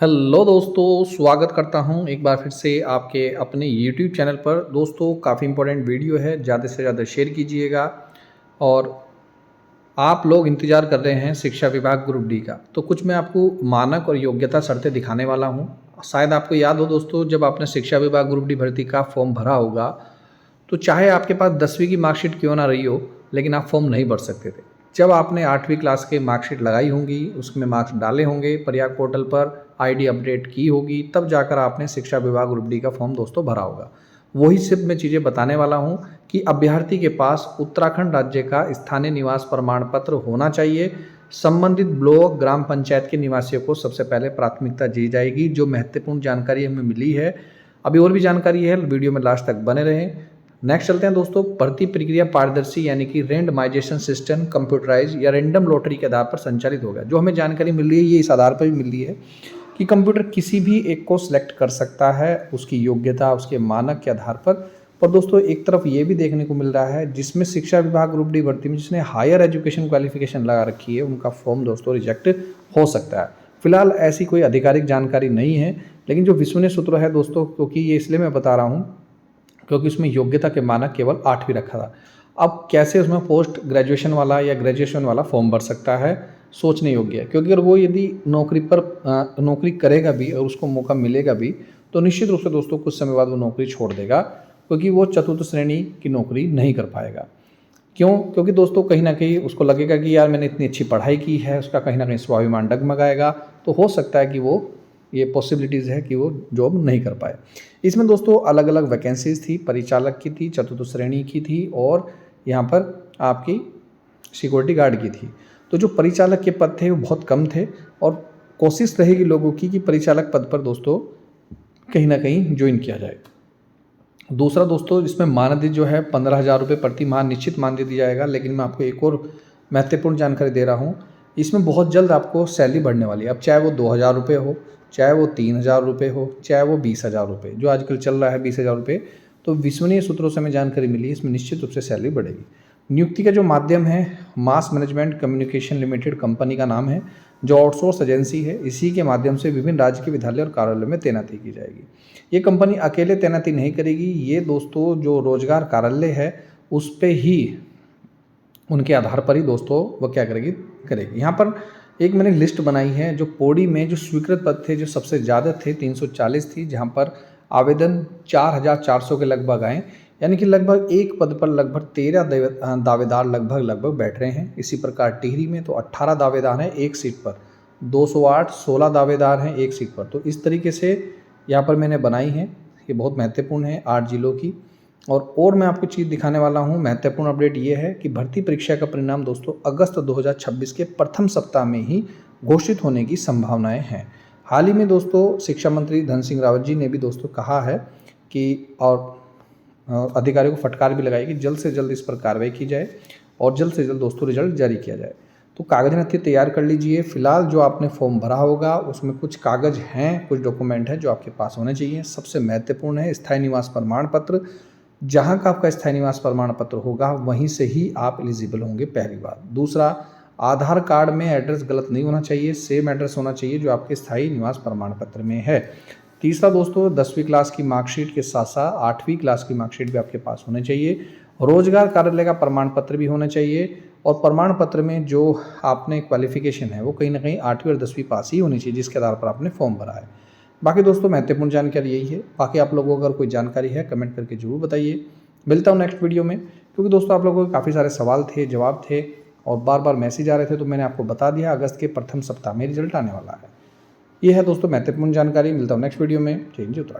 Hello दोस्तों, स्वागत करता हूं एक बार फिर से आपके अपने YouTube चैनल पर। दोस्तों, काफ़ी इम्पोर्टेंट वीडियो है, ज़्यादा से ज़्यादा शेयर कीजिएगा। और आप लोग इंतज़ार कर रहे हैं शिक्षा विभाग ग्रुप डी का, तो कुछ मैं आपको मानक और योग्यता शर्तें दिखाने वाला हूं। शायद आपको याद हो दोस्तों, जब आपने शिक्षा विभाग ग्रुप डी भर्ती का फॉर्म भरा होगा, तो चाहे आपके पास 10वीं की मार्कशीट क्यों ना रही हो, लेकिन आप फॉर्म नहीं भर सकते थे। जब आपने 8वीं क्लास के मार्कशीट लगाई होंगी, उसमें मार्क्स डाले होंगे, प्रयाग पोर्टल पर आईडी अपडेट की होगी, तब जाकर आपने शिक्षा विभाग ग्रुप डी का फॉर्म दोस्तों भरा होगा। वही सिर्फ मैं चीज़ें बताने वाला हूँ कि अभ्यर्थी के पास उत्तराखंड राज्य का स्थानीय निवास प्रमाण पत्र होना चाहिए। संबंधित ब्लॉक ग्राम पंचायत के निवासियों को सबसे पहले प्राथमिकता दी जाएगी। जो महत्वपूर्ण जानकारी हमें मिली है, अभी और भी जानकारी है, वीडियो में लास्ट तक बने रहें। नेक्स्ट चलते हैं दोस्तों। भर्ती प्रक्रिया पारदर्शी यानी कि रेंडमाइजेशन सिस्टम कंप्यूटराइज या रैंडम लॉटरी के आधार पर संचालित होगा। जो हमें जानकारी मिल रही है, ये इस आधार पर भी मिल रही है कि कंप्यूटर किसी भी एक को सिलेक्ट कर सकता है उसकी योग्यता, उसके मानक के आधार पर दोस्तों एक तरफ ये भी देखने को मिल रहा है, जिसमें शिक्षा विभाग ग्रुप डी भर्ती में जिसने हायर एजुकेशन क्वालिफिकेशन लगा रखी है, उनका फॉर्म दोस्तों रिजेक्ट हो सकता है। फिलहाल ऐसी कोई आधिकारिक जानकारी नहीं है, लेकिन जो विश्वसनीय सूत्र है दोस्तों, क्योंकि ये इसलिए मैं बता रहा हूँ क्योंकि उसमें योग्यता के मानक केवल 8वीं रखा था। अब कैसे उसमें पोस्ट ग्रेजुएशन वाला या ग्रेजुएशन वाला फॉर्म भर सकता है, सोचने योग्य है। क्योंकि अगर वो यदि नौकरी करेगा भी और उसको मौका मिलेगा भी, तो निश्चित रूप से दोस्तों कुछ समय बाद वो नौकरी छोड़ देगा, क्योंकि वो चतुर्थ श्रेणी की नौकरी नहीं कर पाएगा। क्यों? क्योंकि दोस्तों कहीं ना कहीं उसको लगेगा कि यार मैंने इतनी अच्छी पढ़ाई की है, उसका कहीं ना कहीं स्वाभिमान डगमगाएगा। तो हो सकता है कि वो ये पॉसिबिलिटीज़ है कि वो जॉब नहीं कर पाए। इसमें दोस्तों अलग अलग वैकेंसीज थी, परिचालक की थी, चतुर्थ श्रेणी की थी, और यहाँ पर आपकी सिक्योरिटी गार्ड की थी। तो जो परिचालक के पद थे वो बहुत कम थे, और कोशिश रहेगी लोगों की कि परिचालक पद पर दोस्तों कहीं ना कहीं ज्वाइन किया जाए। दूसरा दोस्तों, इसमें मानदेय जो है 15,000 रुपये प्रति माह निश्चित मानदेय दिया जाएगा। लेकिन मैं आपको एक और महत्वपूर्ण जानकारी दे रहा हूँ, इसमें बहुत जल्द आपको सैलरी बढ़ने वाली है। अब चाहे वो 2,000 रुपये हो, चाहे वो 3,000 रुपये हो, चाहे वो 20,000 रुपये, जो आजकल चल रहा है 20,000 रुपये, तो विश्वसनीय सूत्रों से हमें जानकारी मिली है, इसमें निश्चित रूप से सैलरी बढ़ेगी। नियुक्ति का जो माध्यम है, मास मैनेजमेंट कम्युनिकेशन लिमिटेड कंपनी का नाम है, जो आउटसोर्स एजेंसी है। इसी के माध्यम से विभिन्न राज्य के विद्यालय और कार्यालय में तैनाती की जाएगी। ये कंपनी अकेले तैनाती नहीं करेगी, ये दोस्तों जो रोजगार कार्यालय है उस पे ही, उनके आधार पर ही दोस्तों वो क्या करेगी। यहाँ पर एक मैंने लिस्ट बनाई है, जो पौड़ी में जो स्वीकृत पद थे, जो सबसे ज़्यादा थे 340 थी, जहाँ पर आवेदन 4,400 के लगभग आए। यानी कि लगभग एक पद पर लगभग 13 दावेदार लगभग बैठ रहे हैं। इसी प्रकार टिहरी में तो 18 दावेदार हैं एक सीट पर, 208 16 दावेदार हैं एक सीट पर। तो इस तरीके से यहाँ पर मैंने बनाई है, ये बहुत महत्वपूर्ण है 8 जिलों की। और मैं आपको चीज़ दिखाने वाला हूँ। महत्वपूर्ण अपडेट ये है कि भर्ती परीक्षा का परिणाम दोस्तों अगस्त 2026 के प्रथम सप्ताह में ही घोषित होने की संभावनाएं हैं। हाल ही में दोस्तों शिक्षा मंत्री धन सिंह रावत जी ने भी दोस्तों कहा है कि, और अधिकारियों को फटकार भी लगाई कि जल्द से जल्द इस पर कार्रवाई की जाए और जल्द से जल्द दोस्तों रिजल्ट जारी किया जाए। तो कागज नत्थी तैयार कर लीजिए। फिलहाल जो आपने फॉर्म भरा होगा उसमें कुछ कागज हैं, कुछ डॉक्यूमेंट हैं जो आपके पास होने चाहिए। सबसे महत्वपूर्ण है स्थायी निवास प्रमाण पत्र। जहाँ का आपका स्थायी निवास प्रमाण पत्र होगा वहीं से ही आप एलिजिबल होंगे, पहली बात। दूसरा, आधार कार्ड में एड्रेस गलत नहीं होना चाहिए, सेम एड्रेस होना चाहिए जो आपके स्थायी निवास प्रमाण पत्र में है। तीसरा दोस्तों, 10वीं क्लास की मार्कशीट के साथ साथ 8वीं क्लास की मार्कशीट भी आपके पास होने चाहिए। रोजगार कार्यालय का प्रमाण पत्र भी होना चाहिए, और प्रमाण पत्र में जो आपने क्वालिफिकेशन है वो कहीं ना कहीं 8वीं और 10वीं पास ही होनी चाहिए, जिसके आधार पर आपने फॉर्म भरा है। बाकी दोस्तों महत्वपूर्ण जानकारी यही है। बाकी आप लोगों को अगर कोई जानकारी है कमेंट करके जरूर बताइए। मिलता हूँ नेक्स्ट वीडियो में, क्योंकि दोस्तों आप लोगों के काफ़ी सारे सवाल थे, जवाब थे, और बार बार मैसेज आ रहे थे, तो मैंने आपको बता दिया अगस्त के प्रथम सप्ताह में रिजल्ट आने वाला है। ये है दोस्तों महत्वपूर्ण जानकारी। मिलता हूँ नेक्स्ट वीडियो में। जय हिंद, जय उत्तराखंड।